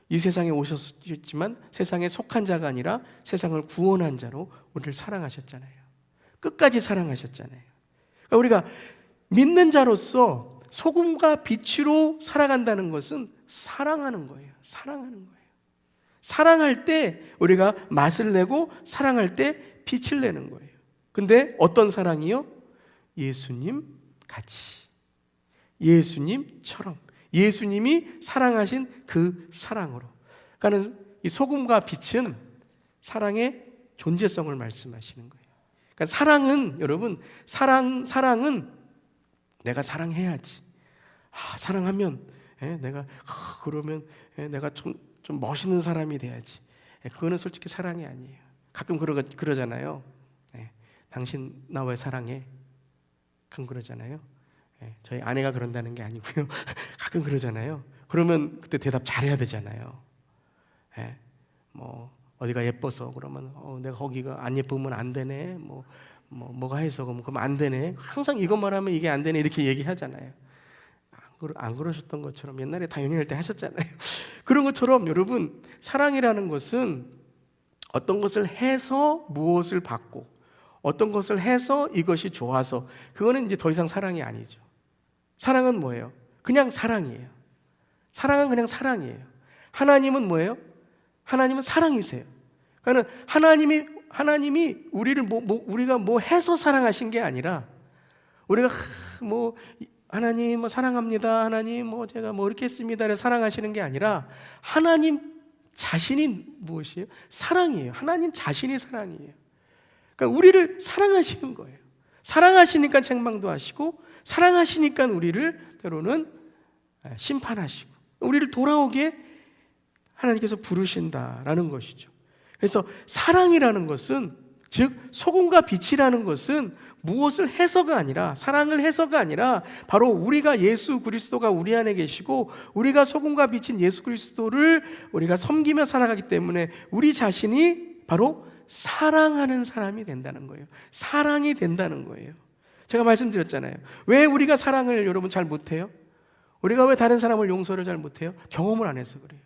이 세상에 오셨지만 세상에 속한 자가 아니라 세상을 구원한 자로 우리를 사랑하셨잖아요. 끝까지 사랑하셨잖아요. 그러니까 우리가 믿는 자로서 소금과 빛으로 살아간다는 것은 사랑하는 거예요. 사랑하는 거예요. 사랑할 때 우리가 맛을 내고 사랑할 때 빛을 내는 거예요. 근데 어떤 사랑이요? 예수님 같이, 예수님처럼, 예수님이 사랑하신 그 사랑으로. 그러니까 이 소금과 빛은 사랑의 존재성을 말씀하시는 거예요. 그러니까 사랑은 여러분, 사랑은 내가 사랑해야지. 사랑하면 내가 그러면 내가 좀 멋있는 사람이 돼야지. 그거는 솔직히 사랑이 아니에요. 가끔 그러잖아요. 당신 나 왜 사랑해? 가끔 그러잖아요. 저희 아내가 그런다는 게 아니고요. 가끔 그러잖아요. 그러면 그때 대답 잘해야 되잖아요. 뭐 어디가 예뻐서 그러면 내가 거기가 안 예쁘면 안 되네. 뭐가 해서 그럼 안 되네. 항상 이것만 하면 이게 안 되네 이렇게 얘기하잖아요. 안 그러셨던 것처럼 옛날에 다윤이할 때 하셨잖아요. 그런 것처럼 여러분, 사랑이라는 것은 어떤 것을 해서 무엇을 받고, 어떤 것을 해서 이것이 좋아서, 그거는 이제 더 이상 사랑이 아니죠. 사랑은 뭐예요? 그냥 사랑이에요. 사랑은 그냥 사랑이에요. 하나님은 뭐예요? 하나님은 사랑이세요. 그러니까 하나님이 우리를 우리가 뭐 해서 사랑하신 게 아니라, 우리가 하나님 사랑합니다, 하나님 제가 이렇게 했습니다 이렇게 사랑하시는 게 아니라, 하나님 자신이 무엇이에요? 사랑이에요. 하나님 자신이 사랑이에요. 그러니까 우리를 사랑하시는 거예요. 사랑하시니까 책망도 하시고, 사랑하시니까 우리를 때로는 심판하시고, 우리를 돌아오게 하나님께서 부르신다라는 것이죠. 그래서 사랑이라는 것은, 즉 소금과 빛이라는 것은 무엇을 해서가 아니라, 사랑을 해서가 아니라, 바로 우리가 예수 그리스도가 우리 안에 계시고 우리가 소금과 빛인 예수 그리스도를 우리가 섬기며 살아가기 때문에 우리 자신이 바로 사랑하는 사람이 된다는 거예요. 사랑이 된다는 거예요. 제가 말씀드렸잖아요. 왜 우리가 사랑을 여러분 잘 못해요? 우리가 왜 다른 사람을 용서를 잘 못해요? 경험을 안 해서 그래요.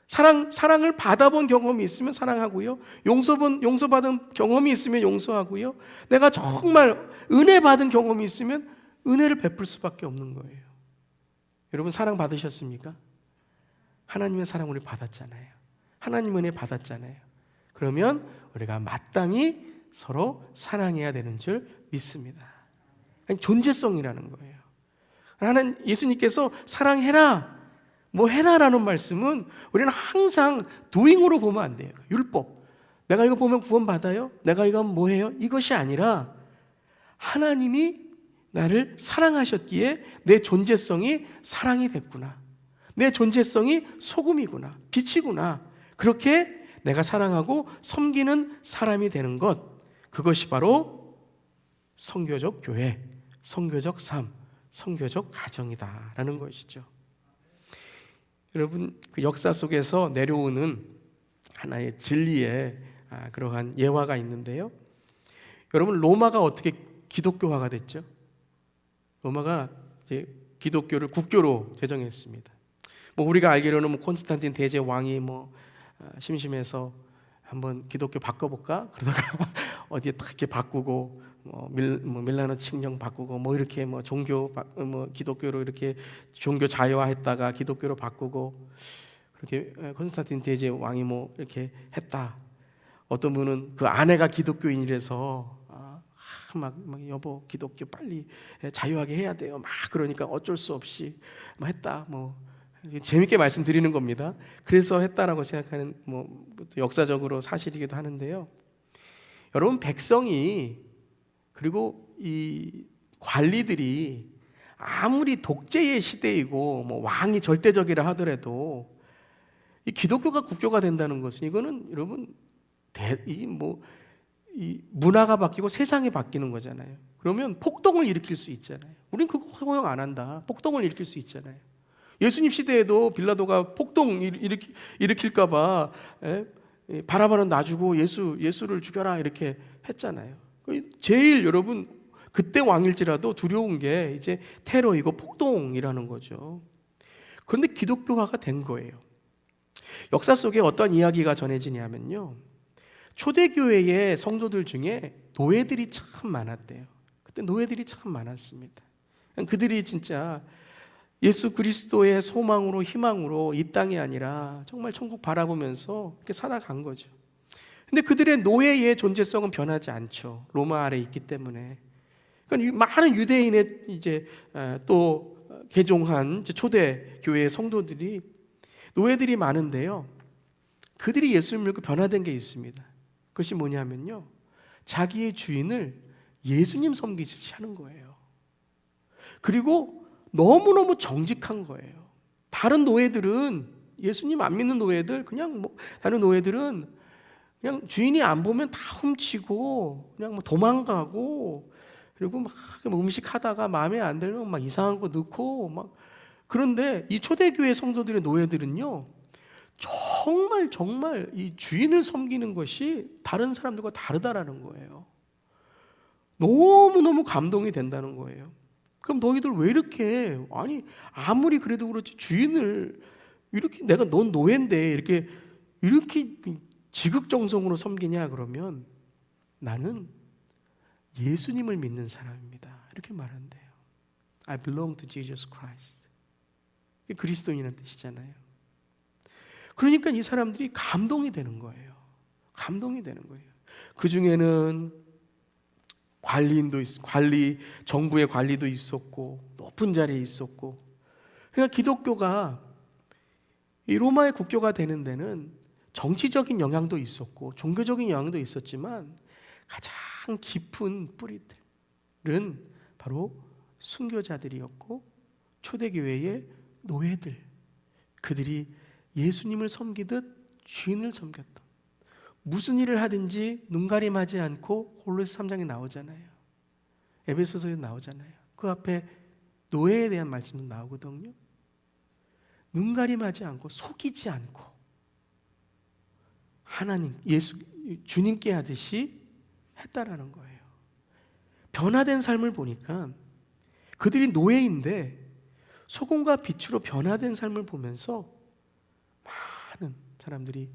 사랑을 받아본 경험이 있으면 사랑하고요, 용서받은 경험이 있으면 용서하고요, 내가 정말 은혜 받은 경험이 있으면 은혜를 베풀 수밖에 없는 거예요. 여러분, 사랑 받으셨습니까? 하나님의 사랑 우리 받았잖아요. 하나님 은혜 받았잖아요. 그러면 우리가 마땅히 서로 사랑해야 되는 줄 믿습니다. 아니, 존재성이라는 거예요. 하나님, 예수님께서 사랑해라, 해라라는 말씀은 우리는 항상 doing으로 보면 안 돼요. 율법, 내가 이거 보면 구원 받아요, 내가 이거 하면 해요, 이것이 아니라 하나님이 나를 사랑하셨기에 내 존재성이 사랑이 됐구나, 내 존재성이 소금이구나, 빛이구나, 그렇게 내가 사랑하고 섬기는 사람이 되는 것, 그것이 바로 선교적 교회, 선교적 삶, 선교적 가정이다라는 것이죠. 여러분, 그 역사 속에서 내려오는 하나의 진리의 그러한 예화가 있는데요. 여러분, 로마가 어떻게 기독교화가 됐죠? 로마가 이제 기독교를 국교로 제정했습니다. 우리가 알기로는 콘스탄틴 대제 왕이 심심해서 한번 기독교 바꿔볼까? 그러다가 어디에 딱 이렇게 바꾸고, 밀라노 칙령 바꾸고, 이렇게 종교 기독교로 이렇게 종교 자유화했다가 기독교로 바꾸고, 그렇게 콘스탄틴 대제 왕이 이렇게 했다. 어떤 분은 그 아내가 기독교인이라서 여보 기독교 빨리 자유하게 해야 돼요. 그러니까 어쩔 수 없이 했다. 재밌게 말씀드리는 겁니다. 그래서 했다라고 생각하는 역사적으로 사실이기도 하는데요. 여러분, 백성이, 그리고 이 관리들이 아무리 독재의 시대이고 왕이 절대적이라 하더라도 이 기독교가 국교가 된다는 것은, 이거는 여러분 이 문화가 바뀌고 세상이 바뀌는 거잖아요. 그러면 폭동을 일으킬 수 있잖아요. 우린 그거 허용 안 한다. 폭동을 일으킬 수 있잖아요. 예수님 시대에도 빌라도가 폭동 일으킬까 봐 바라바는 놔주고 예수를 죽여라 이렇게 했잖아요. 제일 여러분, 그때 왕일지라도 두려운 게 이제 테러이고 폭동이라는 거죠. 그런데 기독교화가 된 거예요. 역사 속에 어떤 이야기가 전해지냐면요, 초대교회의 성도들 중에 노예들이 참 많았대요. 그때 노예들이 참 많았습니다. 그들이 진짜 예수 그리스도의 소망으로, 희망으로 이 땅이 아니라 정말 천국 바라보면서 이렇게 살아간 거죠. 근데 그들의 노예의 존재성은 변하지 않죠. 로마 아래에 있기 때문에. 그러니까 많은 유대인의 이제 또 개종한 초대 교회의 성도들이 노예들이 많은데요, 그들이 예수님을 믿고 변화된 게 있습니다. 그것이 뭐냐면요, 자기의 주인을 예수님 섬기듯이 하는 거예요. 그리고 너무너무 정직한 거예요. 다른 노예들은, 예수님 안 믿는 노예들, 다른 노예들은 그냥 주인이 안 보면 다 훔치고 그냥 도망가고, 그리고 막 음식 하다가 마음에 안 들면 막 이상한 거 넣고 막. 그런데 이 초대교회 성도들의 노예들은요, 정말 이 주인을 섬기는 것이 다른 사람들과 다르다라는 거예요. 너무너무 감동이 된다는 거예요. 그럼 너희들 왜 이렇게, 아무리 그래도 그렇지 주인을 이렇게, 내가 넌 노예인데 이렇게 지극정성으로 섬기냐? 그러면 나는 예수님을 믿는 사람입니다, 이렇게 말한대요. I belong to Jesus Christ. 그리스도인이라는 뜻이잖아요. 그러니까 이 사람들이 감동이 되는 거예요. 감동이 되는 거예요. 그 중에는 정부의 관리도 있었고, 높은 자리에 있었고. 그러니까 기독교가 이 로마의 국교가 되는 데는 정치적인 영향도 있었고 종교적인 영향도 있었지만, 가장 깊은 뿌리들은 바로 순교자들이었고 초대교회의 노예들, 그들이 예수님을 섬기듯 주인을 섬겼던, 무슨 일을 하든지 눈가림하지 않고, 골로새 3장에 나오잖아요. 에베소서에 나오잖아요. 그 앞에 노예에 대한 말씀도 나오거든요. 눈가림하지 않고 속이지 않고 하나님, 주님께 하듯이 했다라는 거예요. 변화된 삶을 보니까 그들이 노예인데 소금과 빛으로 변화된 삶을 보면서 많은 사람들이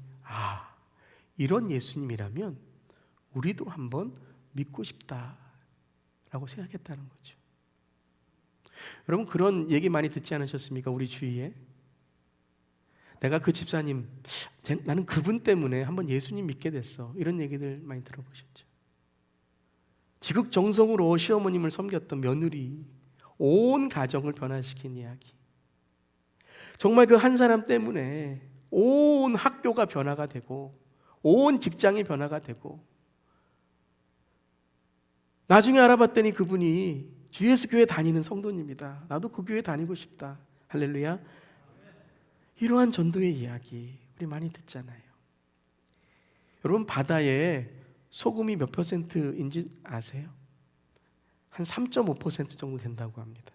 이런 예수님이라면 우리도 한번 믿고 싶다라고 생각했다는 거죠. 여러분, 그런 얘기 많이 듣지 않으셨습니까? 우리 주위에. 내가 그 집사님, 나는 그분 때문에 한번 예수님 믿게 됐어, 이런 얘기들 많이 들어보셨죠? 지극정성으로 시어머님을 섬겼던 며느리, 온 가정을 변화시킨 이야기. 정말 그 한 사람 때문에 온 학교가 변화가 되고 온 직장이 변화가 되고, 나중에 알아봤더니 그분이 GS 교회 다니는 성도님이다. 나도 그 교회 다니고 싶다. 할렐루야. 이러한 전도의 이야기 우리 많이 듣잖아요. 여러분, 바다에 소금이 몇 %인지 아세요? 한 3.5% 정도 된다고 합니다.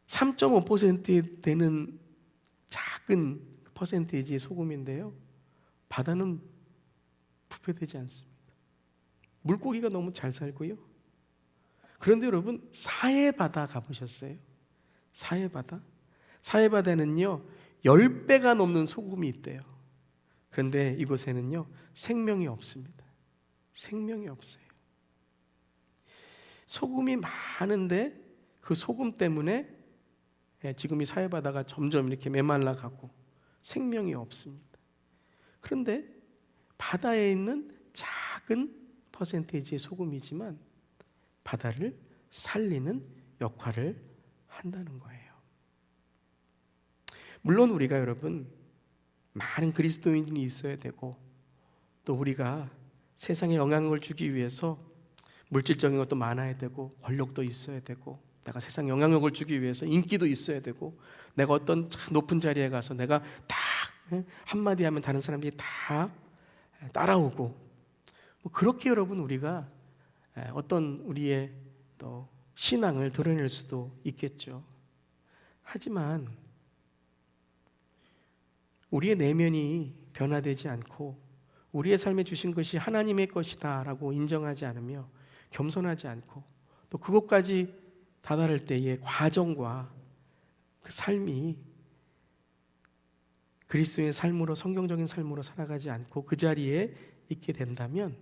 3.5% 되는 작은 퍼센테이지의 소금인데요, 바다는 부패되지 않습니다. 물고기가 너무 잘 살고요. 그런데 여러분, 사해바다 가보셨어요? 사해바다는요 10배가 넘는 소금이 있대요. 그런데 이곳에는요 생명이 없습니다. 생명이 없어요. 소금이 많은데 그 소금 때문에 지금 이 사해바다가 점점 이렇게 메말라가고 생명이 없습니다. 그런데 바다에 있는 작은 퍼센테이지의 소금이지만 바다를 살리는 역할을 한다는 거예요. 물론 우리가, 여러분, 많은 그리스도인이 있어야 되고, 또 우리가 세상에 영향을 주기 위해서 물질적인 것도 많아야 되고, 권력도 있어야 되고, 내가 세상 영향력을 주기 위해서 인기도 있어야 되고, 내가 어떤 참 높은 자리에 가서 내가 딱 한마디 하면 다른 사람들이 다 따라오고, 그렇게 여러분 우리가 어떤 우리의 또 신앙을 드러낼 수도 있겠죠. 하지만 우리의 내면이 변화되지 않고 우리의 삶에 주신 것이 하나님의 것이다 라고 인정하지 않으며 겸손하지 않고, 또 그것까지 다다를 때의 과정과 그 삶이 그리스도의 삶으로, 성경적인 삶으로 살아가지 않고 그 자리에 있게 된다면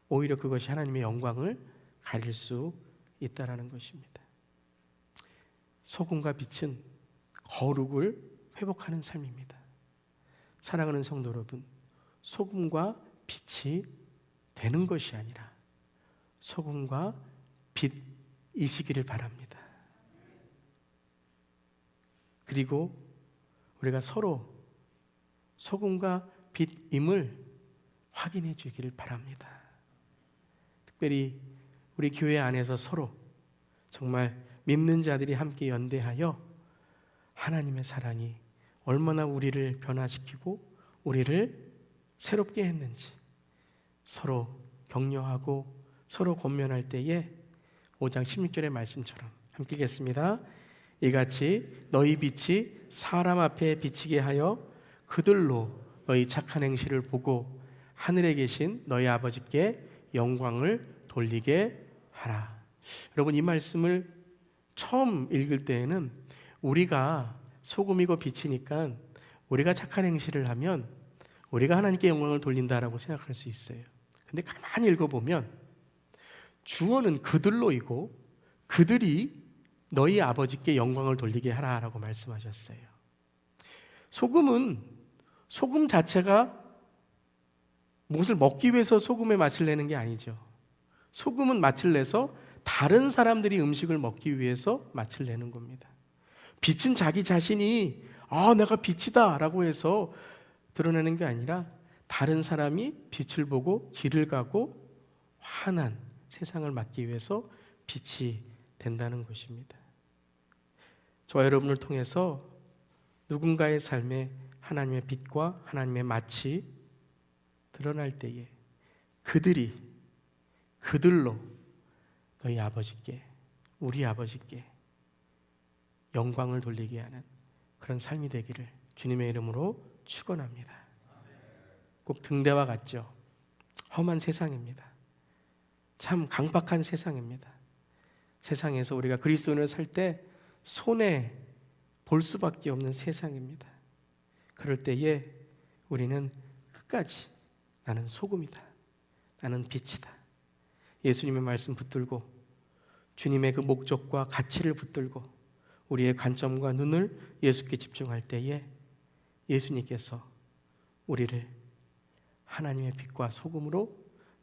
오히려 그것이 하나님의 영광을 가릴 수 있다라는 것입니다. 소금과 빛은 거룩을 회복하는 삶입니다. 사랑하는 성도 여러분, 소금과 빛이 되는 것이 아니라 소금과 빛이시기를 바랍니다. 그리고 우리가 서로 소금과 빛임을 확인해 주기를 바랍니다. 특별히 우리 교회 안에서 서로 정말 믿는 자들이 함께 연대하여 하나님의 사랑이 얼마나 우리를 변화시키고 우리를 새롭게 했는지 서로 격려하고 서로 권면할 때에 5장 16절의 말씀처럼 함께 읽겠습니다. 이같이 너희 빛이 사람 앞에 비치게 하여 그들로 너희 착한 행실을 보고 하늘에 계신 너희 아버지께 영광을 돌리게 하라. 여러분, 이 말씀을 처음 읽을 때에는 우리가 소금이고 빛이니까 우리가 착한 행실을 하면 우리가 하나님께 영광을 돌린다라고 생각할 수 있어요. 근데 가만히 읽어보면 주어는 그들로이고 그들이 너희 아버지께 영광을 돌리게 하라라고 말씀하셨어요. 소금 자체가 무엇을 먹기 위해서 소금에 맛을 내는 게 아니죠. 소금은 맛을 내서 다른 사람들이 음식을 먹기 위해서 맛을 내는 겁니다. 빛은 자기 자신이 내가 빛이다 라고 해서 드러내는 게 아니라 다른 사람이 빛을 보고 길을 가고 환한 세상을 맞기 위해서 빛이 된다는 것입니다. 저와 여러분을 통해서 누군가의 삶에 하나님의 빛과 하나님의 맛이 드러날 때에 그들로 너희 아버지께, 우리 아버지께 영광을 돌리게 하는 그런 삶이 되기를 주님의 이름으로 축원합니다. 꼭 등대와 같죠. 험한 세상입니다. 참 강박한 세상입니다. 세상에서 우리가 그리스도인을 살 때 손해 볼 수밖에 없는 세상입니다. 그럴 때에 우리는 끝까지 나는 소금이다, 나는 빛이다, 예수님의 말씀 붙들고 주님의 그 목적과 가치를 붙들고 우리의 관점과 눈을 예수께 집중할 때에 예수님께서 우리를 하나님의 빛과 소금으로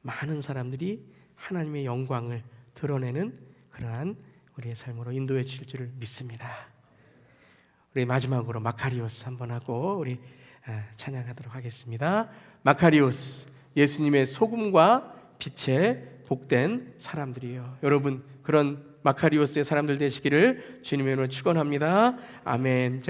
많은 사람들이 하나님의 영광을 드러내는 그러한 우리의 삶으로 인도해 주실 줄을 믿습니다. 우리 마지막으로 마카리오스 한번 하고 우리 찬양하도록 하겠습니다. 마카리오스, 예수님의 소금과 빛의 복된 사람들이요. 여러분, 그런 마카리오스의 사람들 되시기를 주님의 이름으로 축원합니다. 아멘. 제가